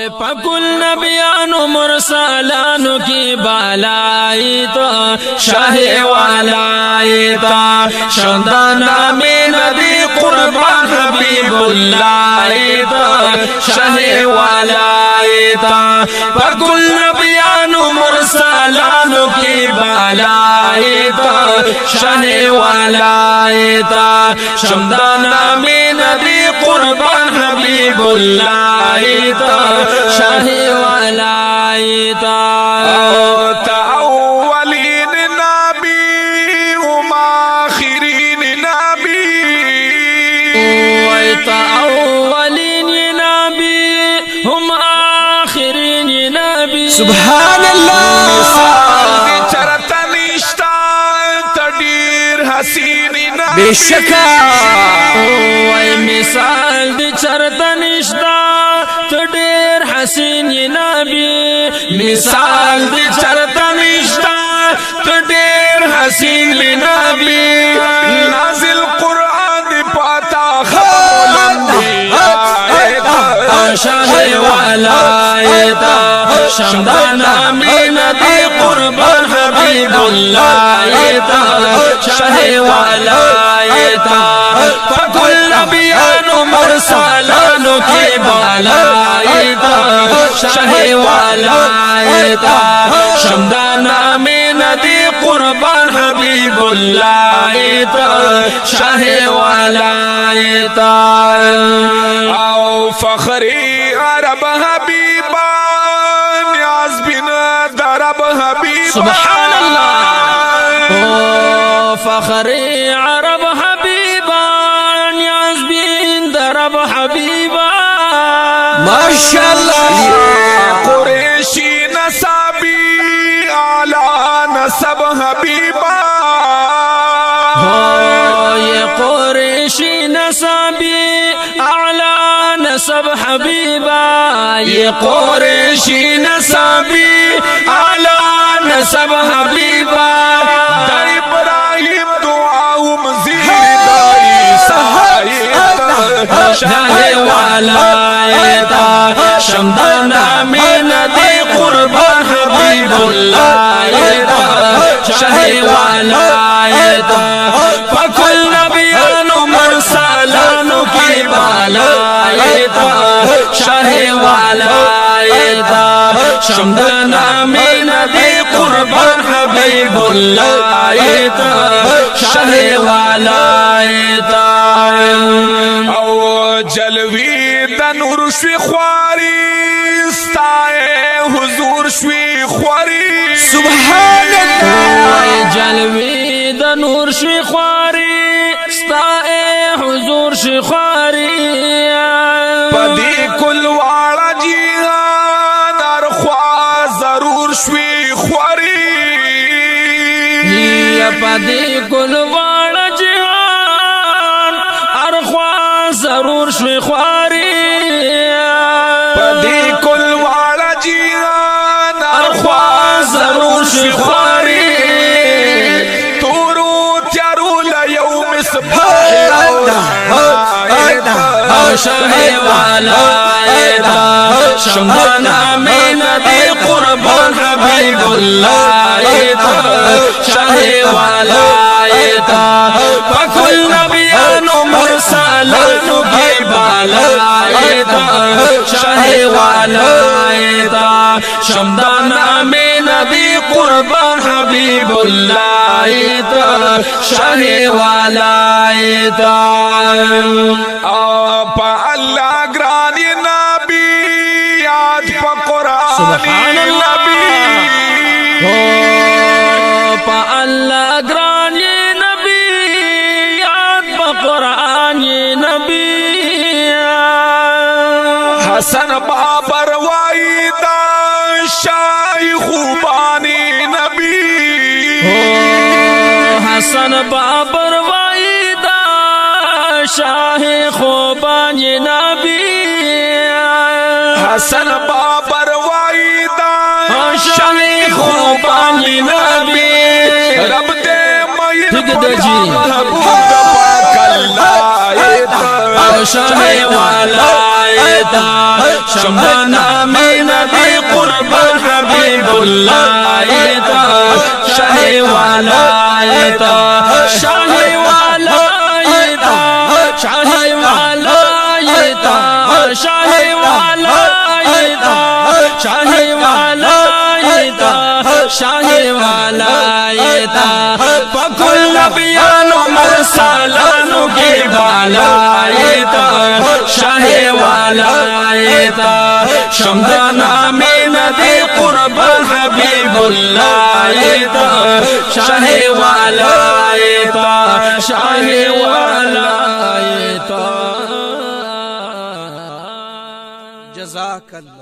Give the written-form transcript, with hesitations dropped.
पकुल नबियानो मुरसलानो की बालाई तो शाहे वालाई तो शंदाना में नबी कुर्बान हबीबुल्लाह तो शाहे वालाई तो पकुल नबियानो मुरसलानो की बालाई तो शाहे वालाई तो शंदाना में नबी कुर्बान हबीबुल्लाह तो शाहे वालाई तो ताउवलीन नबी उमाखिरीन नबी ताउवलीन नबी हम आखिरीन नबी सुभान अल्लाह चरतनिष्ठा तडीर हसीन नबी बेशका मिसाल दी चरतनिष्ठा तडीर हसीन नबी मिसाल दी चरतनिष्ठा तडीर हसीन नबी नाजिल कुरान पाता शाहे वालायता शमदाना में नबी कुर्बान हबीबुल्लाह शाहे वालायता फकुल नबियानो मुरसलानो की बालायता शाहे वालायता शमदाना में नबी कुर्बान हबीबुल्लाह शाहे वालायता फखरी अरब हबीबा न्याज बिन दरब हबीबा सुभान अल्लाह ओ फखरी अरब हबीबा न्याज बिन दरब हबीबा माशाअल्लाह कुरैशी नसाबी आला नसब हबीबा ये कुरैशी नसाबी आला नसब हबीबा ये कुरैशी नसाबी आला नसब हबीबा इब्राहिम दुआउ मजीद शाहे वालायता शमदाना में नबी कुर्बान हबीबुल्लाह शाहे वालायता फकुल नबियानो मुरसलानो की बालायता शाहे वालायता शमदाना में नबी कुर्बान हबीबुल्लाह शाहे वालायता जलवी दनूर श्वी ख्वारी स्ताए हुजूर श्वी ख्वारी सुभान अल्लाह जलवी दनूर श्वी ख्वारी स्ताए हुजूर श्वी ख्वारी पदी कुलवाड़ा जीहान अरख्वा जरूर श्वी ख्वारी पदी कुलवाड़ा जीहान अरख्वा जरूर श्वी ख्वारी पदी कुलवाड़ा जीहान अरख्वा जरूर श्वी ख्वारी तूरू त्यारू लयौम शाहे वालायता शमदाना में नबी कुर्बान हबीबुल्लाह शाहे वालायता फकुल नबियानो मुरसलानो की बालायता शाहे वालायता शमदाना में नबी कुर्बान हबीबुल्लाह शाहे वालायता अल्लाह ग्रानी नबी याद पकुरान सुभान अल्लाह हो अल्लाह ग्रानी नबी याद पकुरान नबी हसन बाबर वाईदा शाही खूबानी नबी हो हसन बाबर वाईदा शाहे खूबानी नबी हसन बाबर वाईदा शाहे खूबानी नबी रब दे ठीक दे जी महबूब कल्ला शाहे वाला था शमदाना में नबी कुर्बान हबीबुल्लाह था शाहे वाला था शाहे वाला था शाहे वाला था शाहे वाला था शाहे वाला था शाहे वाला था पकुल नबियानो मरसालानो के बाला था शाहे वाला था शमदाना में नबी कुर्बान हबीबुल्लाह था शाहे वाला था शाहे वाला था। जज़ाकल्लाह।